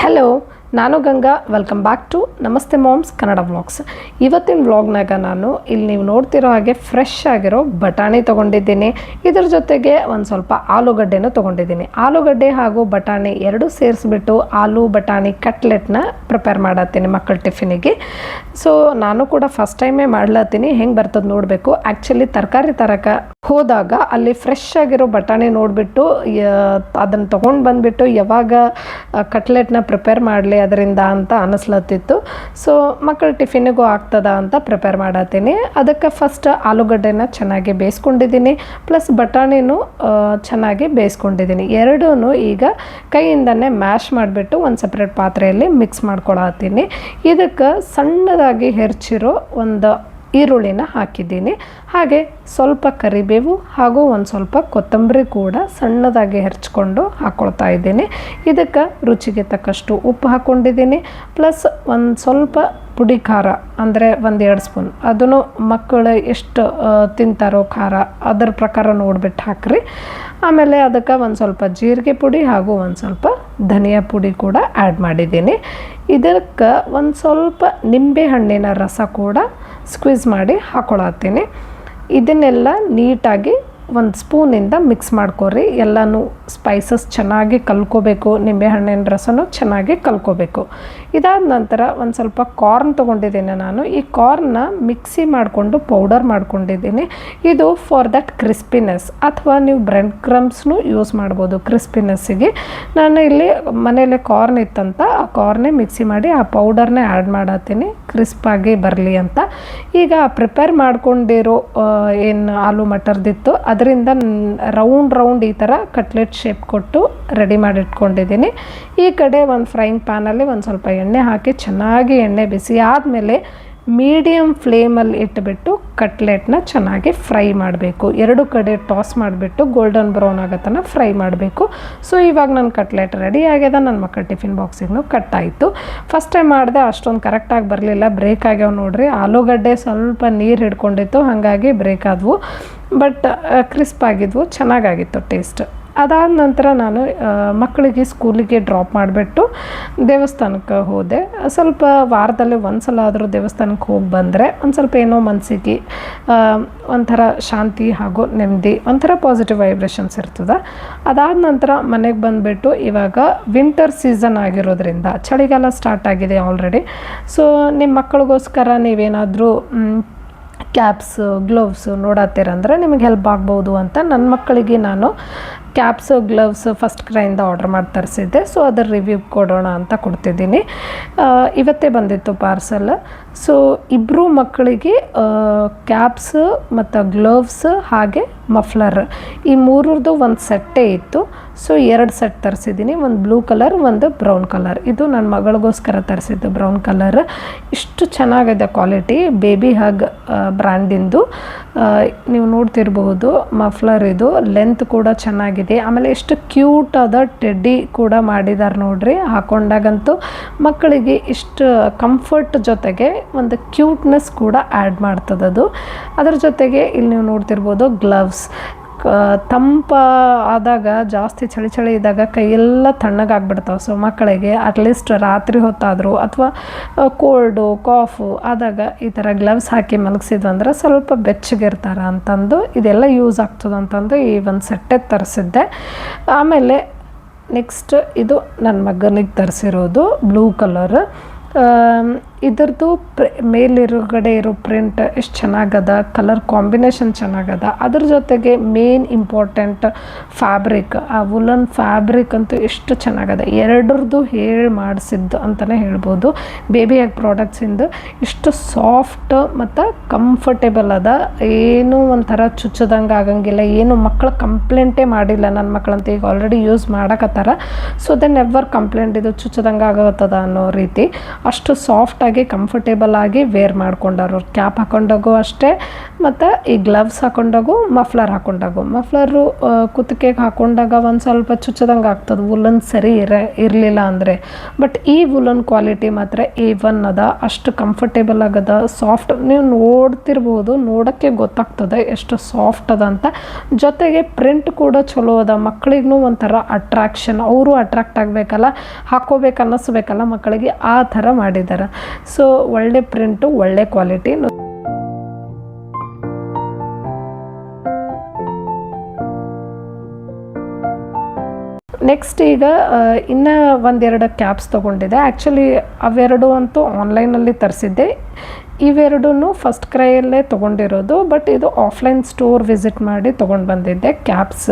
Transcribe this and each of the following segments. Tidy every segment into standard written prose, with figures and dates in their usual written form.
Hello, ನಾನು Ganga. Welcome back to ನಮಸ್ತೆ moms Kannada vlogs. ಇವತ್ತಿನ ವ್ಲಾಗ್ನಾಗ ನಾನು ಇಲ್ಲಿ ನೀವು ನೋಡ್ತಿರೋ ಹಾಗೆ ಫ್ರೆಶ್ ಆಗಿರೋ ಬಟಾಣಿ ತೊಗೊಂಡಿದ್ದೀನಿ. ಇದ್ರ ಜೊತೆಗೆ ಒಂದು ಸ್ವಲ್ಪ ಆಲೂಗಡ್ಡೆನೂ ತೊಗೊಂಡಿದ್ದೀನಿ. ಆಲೂಗಡ್ಡೆ ಹಾಗೂ ಬಟಾಣಿ ಎರಡೂ ಸೇರಿಸ್ಬಿಟ್ಟು ಆಲೂ ಬಟಾಣಿ ಕಟ್ಲೆಟ್ನ ಪ್ರಿಪೇರ್ ಮಾಡತ್ತೀನಿ ಮಕ್ಕಳ ಟಿಫಿನಿಗೆ. ಸೊ ನಾನು ಕೂಡ ಫಸ್ಟ್ ಟೈಮೇ ಮಾಡ್ಲತ್ತೀನಿ, ಹೆಂಗೆ ಬರ್ತದೆ ನೋಡಬೇಕು. ಆ್ಯಕ್ಚುಲಿ ತರಕಾರಿ ತರಕ್ಕೆ ಹೋದಾಗ ಅಲ್ಲಿ ಫ್ರೆಶ್ ಆಗಿರೋ ಬಟಾಣಿ ನೋಡಿಬಿಟ್ಟು ಅದನ್ನು ತೊಗೊಂಡು ಬಂದುಬಿಟ್ಟು ಯಾವಾಗ ಕಟ್ಲೆಟ್ನ ಪ್ರಿಪೇರ್ ಮಾಡಲಿ ಅದರಿಂದ ಅಂತ ಅನ್ನಿಸ್ಲತ್ತಿತ್ತು. ಸೊ ಮಕ್ಕಳ ಟಿಫಿನಿಗೂ ಆಗ್ತದ ಅಂತ ಪ್ರಿಪೇರ್ ಮಾಡತ್ತೀನಿ. ಅದಕ್ಕೆ ಫಸ್ಟ್ ಆಲೂಗಡ್ಡೆನ ಚೆನ್ನಾಗಿ ಬೇಯಿಸ್ಕೊಂಡಿದ್ದೀನಿ, ಪ್ಲಸ್ ಬಟಾಣಿನೂ ಚೆನ್ನಾಗಿ ಬೇಯಿಸ್ಕೊಂಡಿದ್ದೀನಿ. ಎರಡೂ ಈಗ ಕೈಯಿಂದನೇ ಮ್ಯಾಶ್ ಮಾಡಿಬಿಟ್ಟು ಒಂದು ಸಪ್ರೇಟ್ ಪಾತ್ರೆಯಲ್ಲಿ ಮಿಕ್ಸ್ ಮಾಡ್ಕೊಳತ್ತೀನಿ. ಇದಕ್ಕೆ ಸಣ್ಣದಾಗಿ ಹೆಚ್ಚಿರೋ ಒಂದು ಈರುಳ್ಳಿನ ಹಾಕಿದ್ದೀನಿ. ಹಾಗೆ ಸ್ವಲ್ಪ ಕರಿಬೇವು ಹಾಗೂ ಒಂದು ಸ್ವಲ್ಪ ಕೊತ್ತಂಬರಿ ಕೂಡ ಸಣ್ಣದಾಗಿ ಹೆರ್ಚ್ಕೊಂಡು ಹಾಕ್ಕೊಳ್ತಾ ಇದ್ದೀನಿ. ಇದಕ್ಕೆ ರುಚಿಗೆ ತಕ್ಕಷ್ಟು ಉಪ್ಪು ಹಾಕ್ಕೊಂಡಿದ್ದೀನಿ, ಪ್ಲಸ್ ಒಂದು ಸ್ವಲ್ಪ ಪುಡಿ ಖಾರ ಅಂದರೆ 1-2 ಸ್ಪೂನ್. ಅದನ್ನು ಮಕ್ಕಳು ಎಷ್ಟು ತಿಂತಾರೋ ಖಾರ ಅದರ ಪ್ರಕಾರ ನೋಡ್ಬಿಟ್ಟು ಹಾಕ್ರಿ. ಆಮೇಲೆ ಅದಕ್ಕೆ ಒಂದು ಸ್ವಲ್ಪ ಜೀರಿಗೆ ಪುಡಿ ಹಾಗೂ ಒಂದು ಸ್ವಲ್ಪ ಧನಿಯಾ ಪುಡಿ ಕೂಡ ಆ್ಯಡ್ ಮಾಡಿದ್ದೀನಿ. ಇದಕ್ಕೆ ಒಂದು ಸ್ವಲ್ಪ ನಿಂಬೆ ಹಣ್ಣಿನ ರಸ ಕೂಡ ಸ್ಕ್ವೀಸ್ ಮಾಡಿ ಹಾಕ್ಕೊಳತ್ತೀನಿ. ಇದನ್ನೆಲ್ಲ ನೀಟಾಗಿ ಒಂದು ಸ್ಪೂನಿಂದ ಮಿಕ್ಸ್ ಮಾಡ್ಕೊರಿ. ಎಲ್ಲನೂ ಸ್ಪೈಸಸ್ ಚೆನ್ನಾಗಿ ಕಲ್ಕೋಬೇಕು, ನಿಂಬೆಹಣ್ಣಿನ ರಸನೂ ಚೆನ್ನಾಗಿ ಕಲ್ಕೋಬೇಕು. ಇದಾದ ನಂತರ ಒಂದು ಸ್ವಲ್ಪ ಕಾರ್ನ್ ತೊಗೊಂಡಿದ್ದೀನಿ ನಾನು. ಈ ಕಾರ್ನ ಮಿಕ್ಸಿ ಮಾಡಿಕೊಂಡು ಪೌಡರ್ ಮಾಡ್ಕೊಂಡಿದ್ದೀನಿ. ಇದು ಫಾರ್ ದಟ್ ಕ್ರಿಸ್ಪಿನೆಸ್, ಅಥವಾ ನೀವು ಬ್ರೆಡ್ ಕ್ರಮ್ಸ್ನೂ ಯೂಸ್ ಮಾಡ್ಬೋದು ಕ್ರಿಸ್ಪಿನೆಸ್ಸಿಗೆ. ನಾನು ಇಲ್ಲಿ ಮನೇಲಿ ಕಾರ್ನ್ ಇತ್ತಂತ ಆ ಕಾರ್ನೇ ಮಿಕ್ಸಿ ಮಾಡಿ ಆ ಪೌಡರ್ನೇ ಆ್ಯಡ್ ಮಾಡತ್ತೀನಿ ಕ್ರಿಸ್ಪಾಗಿ ಬರಲಿ ಅಂತ. ಈಗ ಪ್ರಿಪೇರ್ ಮಾಡ್ಕೊಂಡಿರೋ ಏನು ಆಲೂ ಮಟರ್ದಿತ್ತು ಅದರಿಂದ ರೌಂಡ್ ಈ ಥರ ಕಟ್ಲೆಟ್ ಶೇಪ್ ಕೊಟ್ಟು ರೆಡಿ ಮಾಡಿ ಇಟ್ಕೊಂಡಿದ್ದೀನಿ. ಈ ಕಡೆ ಒಂದು ಫ್ರೈಯಿಂಗ್ ಪ್ಯಾನಲ್ಲಿ ಒಂದು ಸ್ವಲ್ಪ ಎಣ್ಣೆ ಹಾಕಿ ಚೆನ್ನಾಗಿ ಎಣ್ಣೆ ಬಿಸಿ ಆದಮೇಲೆ ಮೀಡಿಯಮ್ ಫ್ಲೇಮಲ್ಲಿ ಇಟ್ಬಿಟ್ಟು ಕಟ್ಲೆಟ್ನ ಚೆನ್ನಾಗಿ ಫ್ರೈ ಮಾಡಬೇಕು. ಎರಡು ಕಡೆ ಟಾಸ್ ಮಾಡಿಬಿಟ್ಟು ಗೋಲ್ಡನ್ ಬ್ರೌನ್ ಆಗತ್ತನ ಫ್ರೈ ಮಾಡಬೇಕು. ಸೊ ಇವಾಗ ನನ್ನ ಕಟ್ಲೆಟ್ ರೆಡಿ ಆಗ್ಯದ. ನನ್ನ ಮಕ್ಕಳ ಟಿಫಿನ್ ಬಾಕ್ಸಿಗೂ ಕಟ್ ಆಯಿತು. ಫಸ್ಟ್ ಟೈಮ್ ಮಾಡಿದೆ, ಅಷ್ಟೊಂದು ಕರೆಕ್ಟಾಗಿ ಬರಲಿಲ್ಲ, ಬ್ರೇಕ್ ಆಗ್ಯಾವ ನೋಡ್ರಿ. ಆಲೂಗಡ್ಡೆ ಸ್ವಲ್ಪ ನೀರು ಹಿಡ್ಕೊಂಡಿತ್ತು, ಹಾಗಾಗಿ ಬ್ರೇಕ್ ಆದವು. ಬಟ್ ಕ್ರಿಸ್ಪ್ ಆಗಿದ್ವು, ಚೆನ್ನಾಗಾಗಿತ್ತು ಟೇಸ್ಟ್. ಅದಾದ ನಂತರ ನಾನು ಮಕ್ಕಳಿಗೆ ಸ್ಕೂಲಿಗೆ ಡ್ರಾಪ್ ಮಾಡಿಬಿಟ್ಟು ದೇವಸ್ಥಾನಕ್ಕೆ ಹೋದೆ. ಸ್ವಲ್ಪ ವಾರದಲ್ಲಿ ಒಂದು ಸಲ ಆದರೂ ದೇವಸ್ಥಾನಕ್ಕೆ ಹೋಗಿ ಬಂದರೆ ಒಂದು ಸ್ವಲ್ಪ ಏನೋ ಮನಸ್ಸಿಗೆ ಒಂಥರ ಶಾಂತಿ ಹಾಗೂ ನೆಮ್ಮದಿ, ಒಂಥರ ಪಾಸಿಟಿವ್ ವೈಬ್ರೇಷನ್ಸ್ ಇರ್ತದೆ. ಅದಾದ ನಂತರ ಮನೆಗೆ ಬಂದುಬಿಟ್ಟು ಇವಾಗ ವಿಂಟರ್ ಸೀಸನ್ ಆಗಿರೋದ್ರಿಂದ ಚಳಿಗಾಲ ಸ್ಟಾರ್ಟ್ ಆಗಿದೆ ಆಲ್ರೆಡಿ. ಸೊ ನಿಮ್ಮ ಮಕ್ಕಳಿಗೋಸ್ಕರ ನೀವೇನಾದರೂ ಕ್ಯಾಪ್ಸು ಗ್ಲೌವ್ಸು ನೋಡತ್ತೀರಂದ್ರೆ ನಿಮಗೆ ಹೆಲ್ಪ್ ಆಗ್ಬೋದು ಅಂತ ನನ್ನ ಮಕ್ಕಳಿಗೆ ನಾನು ಕ್ಯಾಪ್ಸು ಗ್ಲೌವ್ಸು ಫಸ್ಟ್ ಕ್ರೈಯಿಂದ ಆರ್ಡ್ರ್ ಮಾಡಿ ತರಿಸಿದ್ದೆ. ಸೊ ಅದರ ರಿವ್ಯೂ ಕೊಡೋಣ ಅಂತ ಕೊಡ್ತಿದ್ದೀನಿ. ಇವತ್ತೇ ಬಂದಿತ್ತು ಪಾರ್ಸಲ್. ಸೊ ಇಬ್ಬರು ಮಕ್ಕಳಿಗೆ ಕ್ಯಾಪ್ಸು ಮತ್ತು ಗ್ಲೌವ್ಸ್ ಹಾಗೆ ಮಫ್ಲರ್ ಈ ಮೂರರದ್ದು ಒಂದು ಸೆಟ್ಟೇ ಇತ್ತು. ಸೊ 2 ಸೆಟ್ ತರಿಸಿದ್ದೀನಿ, ಒಂದು ಬ್ಲೂ ಕಲರ್, ಒಂದು ಬ್ರೌನ್ ಕಲರ್. ಇದು ನನ್ನ ಮಗಳಿಗೋಸ್ಕರ ತರಿಸಿದ್ದು ಬ್ರೌನ್ ಕಲರ್. ಇಷ್ಟು ಚೆನ್ನಾಗಿದೆ ಕ್ವಾಲಿಟಿ, ಬೇಬಿ ಹಗ್ ಬ್ರ್ಯಾಂಡಿಂದು. ನೀವು ನೋಡ್ತಿರ್ಬಹುದು ಮಫ್ಲರ್, ಇದು ಲೆಂತ್ ಕೂಡ ಚೆನ್ನಾಗಿದೆ. ಆಮೇಲೆ ಎಷ್ಟು ಕ್ಯೂಟ್ ಆದ ಟೆಡ್ಡಿ ಕೂಡ ಮಾಡಿದ್ದಾರೆ ನೋಡ್ರಿ. ಹಾಕೊಂಡಾಗಂತೂ ಮಕ್ಕಳಿಗೆ ಇಷ್ಟು ಕಂಫರ್ಟ್ ಜೊತೆಗೆ ಒಂದು ಕ್ಯೂಟ್ನೆಸ್ ಕೂಡ ಆ್ಯಡ್ ಮಾಡ್ತದದು. ಅದರ ಜೊತೆಗೆ ಇಲ್ಲಿ ನೀವು ನೋಡ್ತಿರ್ಬೋದು ಗ್ಲವ್ಸ್. ತಂಪ ಆದಾಗ, ಜಾಸ್ತಿ ಚಳಿ ಇದ್ದಾಗ ಕೈಯೆಲ್ಲ ತಣ್ಣಗಾಗ್ಬಿಡ್ತಾವೆ. ಸೊ ಮಕ್ಕಳಿಗೆ ಅಟ್ಲೀಸ್ಟ್ ರಾತ್ರಿ ಹೊತ್ತಾದರೂ ಅಥವಾ ಕೋಲ್ಡು ಕಾಫು ಆದಾಗ ಈ ಥರ ಗ್ಲವ್ಸ್ ಹಾಕಿ ಮಲಗಿಸಿದ್ವಂದ್ರೆ ಸ್ವಲ್ಪ ಬೆಚ್ಚಗಿರ್ತಾರೆ ಅಂತಂದು ಇದೆಲ್ಲ ಯೂಸ್ ಆಗ್ತದೆ ಅಂತಂದು ಈ ಒಂದು ಸೆಟ್ಟೇ ತರಿಸಿದ್ದೆ. ಆಮೇಲೆ ನೆಕ್ಸ್ಟ್ ಇದು ನನ್ನ ಮಗನಿಗೆ ತರಿಸಿರೋದು ಬ್ಲೂ ಕಲರ್. ಇದ್ರದ್ದು ಮೇಲಿರುಗಡೆ ಇರೋ ಪ್ರಿಂಟ್ ಎಷ್ಟು ಚೆನ್ನಾಗದ, ಕಲರ್ ಕಾಂಬಿನೇಷನ್ ಚೆನ್ನಾಗದ. ಅದ್ರ ಜೊತೆಗೆ ಮೇನ್ ಇಂಪಾರ್ಟೆಂಟ್ ಫ್ಯಾಬ್ರಿಕ್, ಆ ವುಲನ್ ಫ್ಯಾಬ್ರಿಕ್ ಅಂತೂ ಎಷ್ಟು ಚೆನ್ನಾಗದ. ಎರಡರದ್ದು ಹೇಳಿ ಮಾಡಿಸಿದ್ದು ಅಂತಲೇ ಹೇಳ್ಬೋದು. ಬೇಬಿ ಹ್ಯಾಗ್ ಪ್ರಾಡಕ್ಟ್ಸಿಂದು ಇಷ್ಟು ಸಾಫ್ಟ್ ಮತ್ತು ಕಂಫರ್ಟೇಬಲ್ ಅದ. ಏನೂ ಒಂಥರ ಚುಚ್ಚದಂಗೆ ಆಗಂಗಿಲ್ಲ. ಏನು ಮಕ್ಕಳು ಕಂಪ್ಲೇಂಟೇ ಮಾಡಿಲ್ಲ. ನನ್ನ ಮಕ್ಕಳಂತ ಈಗ ಆಲ್ರೆಡಿ ಯೂಸ್ ಮಾಡಕತ್ತಾರ. ಸೊ ದೆನ್ ನೆವರ್ ಕಂಪ್ಲೇಂಟ್ ಇದು ಚುಚ್ಚದಂಗೆ ಆಗತ್ತದ ಅನ್ನೋ ರೀತಿ ಅಷ್ಟು ಸಾಫ್ಟಾಗಿ ನೀಟಾಗಿ ಕಂಫರ್ಟೇಬಲ್ ಆಗಿ ವೇರ್ ಮಾಡ್ಕೊಂಡವ್ರು. ಕ್ಯಾಪ್ ಹಾಕೊಂಡಾಗೂ ಅಷ್ಟೇ, ಮತ್ತು ಈ ಗ್ಲವ್ಸ್ ಹಾಕೊಂಡಾಗೂ, ಮಫ್ಲರ್ ಹಾಕೊಂಡಾಗೂ. ಮಫ್ಲರು ಕುತ್ತಿಗೆಗೆ ಹಾಕೊಂಡಾಗ ಒಂದು ಸ್ವಲ್ಪ ಚುಚ್ಚದಂಗೆ ಆಗ್ತದೆ, ವುಲನ್ ಸರಿ ಇರಲಿಲ್ಲ ಅಂದರೆ. ಬಟ್ ಈ ವುಲನ್ ಕ್ವಾಲಿಟಿ ಮಾತ್ರ A1 ಅದ, ಅಷ್ಟು ಕಂಫರ್ಟೇಬಲ್ ಆಗದ, ಸಾಫ್ಟ್. ನೀವು ನೋಡ್ತಿರ್ಬೋದು, ನೋಡೋಕ್ಕೆ ಗೊತ್ತಾಗ್ತದೆ ಎಷ್ಟು ಸಾಫ್ಟ್ ಅದ ಅಂತ. ಜೊತೆಗೆ ಪ್ರಿಂಟ್ ಕೂಡ ಚಲೋ ಅದ, ಮಕ್ಕಳಿಗೂ ಒಂಥರ ಅಟ್ರಾಕ್ಷನ್, ಅವರು ಅಟ್ರಾಕ್ಟ್ ಆಗಬೇಕಲ್ಲ, ಹಾಕೋಬೇಕು ಅನ್ನಿಸ್ಬೇಕಲ್ಲ ಮಕ್ಕಳಿಗೆ, ಆ ಥರ ಮಾಡಿದ್ದಾರೆ. ಸೊ ಒಳ್ಳೆ ಪ್ರಿಂಟು, ಒಳ್ಳೆ ಕ್ವಾಲಿಟಿ. ನೆಕ್ಸ್ಟ್ ಈಗ ಇನ್ನೂ ಒಂದೆರಡು ಕ್ಯಾಪ್ಸ್ ತೊಗೊಂಡಿದ್ದೆ. ಆ್ಯಕ್ಚುಲಿ ಅವೆರಡು ಅಂತೂ ಆನ್ಲೈನಲ್ಲಿ ತರಿಸಿದ್ದೆ. ಇವೆರಡೂ ಫಸ್ಟ್ ಕ್ರೈಯಲ್ಲೇ ತೊಗೊಂಡಿರೋದು, ಬಟ್ ಇದು ಆಫ್ಲೈನ್ ಸ್ಟೋರ್ ವಿಸಿಟ್ ಮಾಡಿ ತೊಗೊಂಡು ಬಂದಿದ್ದೆ ಕ್ಯಾಪ್ಸ್.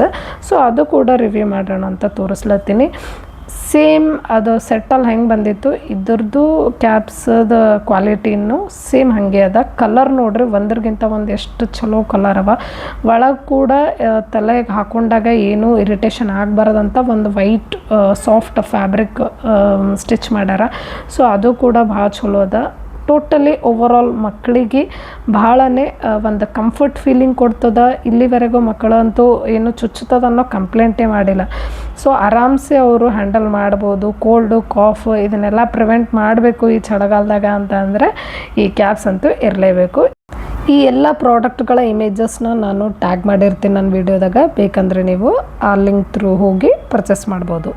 ಸೊ ಅದು ಕೂಡ ರಿವ್ಯೂ ಮಾಡೋಣ ಅಂತ ತೋರಿಸ್ಲತ್ತೀನಿ. ಸೇಮ್ ಅದು ಸೆಟ್ಟಲ್ಲಿ ಹೆಂಗೆ ಬಂದಿತ್ತು ಇದ್ರದ್ದು ಕ್ಯಾಪ್ಸದ ಕ್ವಾಲಿಟಿನೂ ಸೇಮ್ ಹಾಗೆ ಅದ. ಕಲರ್ ನೋಡ್ರಿ ಒಂದ್ರಗಿಂತ ಒಂದು ಎಷ್ಟು ಚಲೋ ಕಲರ್ ಅವ. ಒಳಗೆ ಕೂಡ ತಲೆಗೆ ಹಾಕೊಂಡಾಗ ಏನೂ ಇರಿಟೇಷನ್ ಆಗಬಾರ್ದಂತ ಒಂದು ವೈಟ್ ಸಾಫ್ಟ್ ಫ್ಯಾಬ್ರಿಕ್ ಸ್ಟಿಚ್ ಮಾಡ್ಯಾರ. ಸೊ ಅದು ಕೂಡ ಭಾಳ ಚಲೋ ಅದ. ಟೋಟಲಿ ಓವರಾಲ್ ಮಕ್ಕಳಿಗೆ ಭಾಳನೇ ಒಂದು ಕಂಫರ್ಟ್ ಫೀಲಿಂಗ್ ಕೊಡ್ತದೆ. ಇಲ್ಲಿವರೆಗೂ ಮಕ್ಕಳಂತೂ ಏನು ಚುಚ್ಚುತ್ತದೆ ಅನ್ನೋ ಕಂಪ್ಲೇಂಟೇ ಮಾಡಿಲ್ಲ. ಸೊ ಆರಾಮ್ಸೆ ಅವರು ಹ್ಯಾಂಡಲ್ ಮಾಡ್ಬೋದು. ಕೋಲ್ಡು, ಕಾಫ್ ಇದನ್ನೆಲ್ಲ ಪ್ರಿವೆಂಟ್ ಮಾಡಬೇಕು ಈ ಚಳಿಗಾಲದಾಗ ಅಂತ ಅಂದರೆ ಈ ಕ್ಯಾಪ್ಸ್ ಅಂತೂ ಇರಲೇಬೇಕು. ಈ ಎಲ್ಲ ಪ್ರಾಡಕ್ಟ್ಗಳ ಇಮೇಜಸ್ನ ನಾನು ಟ್ಯಾಗ್ ಮಾಡಿರ್ತೀನಿ ನನ್ನ ವಿಡಿಯೋದಾಗ, ಬೇಕಂದರೆ ನೀವು ಆ ಲಿಂಕ್ ಥ್ರೂ ಹೋಗಿ ಪರ್ಚೇಸ್ ಮಾಡ್ಬೋದು.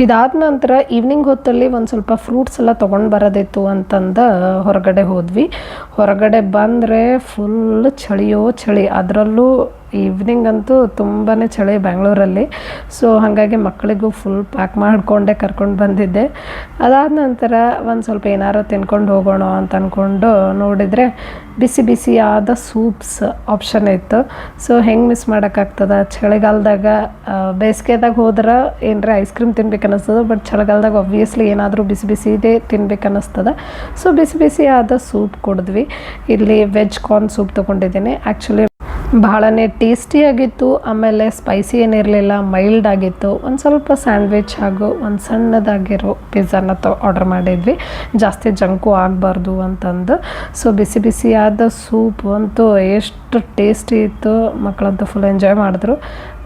ಇದಾದ ನಂತರ ಈವ್ನಿಂಗ್ ಹೊತ್ತಲ್ಲಿ ಒಂದು ಸ್ವಲ್ಪ ಫ್ರೂಟ್ಸ್ ಎಲ್ಲ ತೊಗೊಂಡು ಬರೋದಿತ್ತು ಅಂತಂದು ಹೊರಗಡೆ ಹೋದ್ವಿ. ಹೊರಗಡೆ ಬಂದರೆ ಫುಲ್ ಚಳಿಯೋ ಚಳಿ, ಅದರಲ್ಲೂ ಈವ್ನಿಂಗ್ ಅಂತೂ ತುಂಬಾ ಚಳಿ ಬೆಂಗಳೂರಲ್ಲಿ. ಸೊ ಹಾಗಾಗಿ ಮಕ್ಕಳಿಗೂ ಫುಲ್ ಪ್ಯಾಕ್ ಮಾಡಿಕೊಂಡೆ ಕರ್ಕೊಂಡು ಬಂದಿದ್ದೆ. ಅದಾದ ನಂತರ ಒಂದು ಸ್ವಲ್ಪ ಏನಾರು ತಿನ್ಕೊಂಡು ಹೋಗೋಣ ಅಂತ ಅಂದ್ಕೊಂಡು ನೋಡಿದರೆ ಬಿಸಿ ಬಿಸಿಯಾದ ಸೂಪ್ಸ್ ಆಪ್ಷನ್ ಇತ್ತು. ಸೊ ಹೆಂಗೆ ಮಿಸ್ ಮಾಡೋಕ್ಕಾಗ್ತದೆ ಚಳಿಗಾಲದಾಗ. ಬೇಸಿಗೆದಾಗ ಹೋದ್ರೆ ಏನರ ಐಸ್ ಕ್ರೀಮ್ ತಿನ್ಬೇಕು ಅನ್ನಿಸ್ತದೆ, ಬಟ್ ಚಳಿಗಾಲದಾಗ ಒಬ್ವಿಯಸ್ಲಿ ಏನಾದರೂ ಬಿಸಿ ಬಿಸಿದೇ ತಿನ್ಬೇಕು ಅನ್ನಿಸ್ತದೆ. ಸೊ ಬಿಸಿ ಬಿಸಿಯಾದ ಸೂಪ್ ಕುಡಿದ್ವಿ. ಇಲ್ಲಿ ವೆಜ್ ಕಾರ್ನ್ ಸೂಪ್ ತೊಗೊಂಡಿದ್ದೀನಿ. ಆ್ಯಕ್ಚುಲಿ ಭಾಳನೇ ಟೇಸ್ಟಿಯಾಗಿತ್ತು, ಆಮೇಲೆ ಸ್ಪೈಸಿ ಏನಿರಲಿಲ್ಲ, ಮೈಲ್ಡ್ ಆಗಿತ್ತು. ಒಂದು ಸ್ವಲ್ಪ ಸ್ಯಾಂಡ್ವಿಚ್ ಹಾಗೂ ಒಂದು ಸಣ್ಣದಾಗಿರೋ ಪಿಜ್ಜಾನ ಆರ್ಡರ್ ಮಾಡಿದ್ವಿ, ಜಾಸ್ತಿ ಜಂಕು ಆಗಬಾರ್ದು ಅಂತಂದು. ಸೊ ಬಿಸಿ ಬಿಸಿಯಾದ ಸೂಪ್ ಅಂತೂ ಎಷ್ಟು ಟೇಸ್ಟಿ ಇತ್ತು, ಮಕ್ಕಳಂತೂ ಫುಲ್ ಎಂಜಾಯ್ ಮಾಡಿದ್ರು.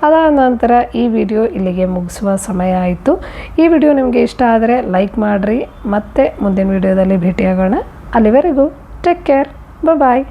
ಅದಾದ ನಂತರ ಈ ವಿಡಿಯೋ ಇಲ್ಲಿಗೆ ಮುಗಿಸುವ ಸಮಯ ಆಯಿತು. ಈ ವಿಡಿಯೋ ನಿಮಗೆ ಇಷ್ಟ ಆದರೆ ಲೈಕ್ ಮಾಡಿರಿ. ಮತ್ತೆ ಮುಂದಿನ ವಿಡಿಯೋದಲ್ಲಿ ಭೇಟಿಯಾಗೋಣ. ಅಲ್ಲಿವರೆಗೂ ಟೇಕ್ ಕೇರ್, ಬಾಯ್.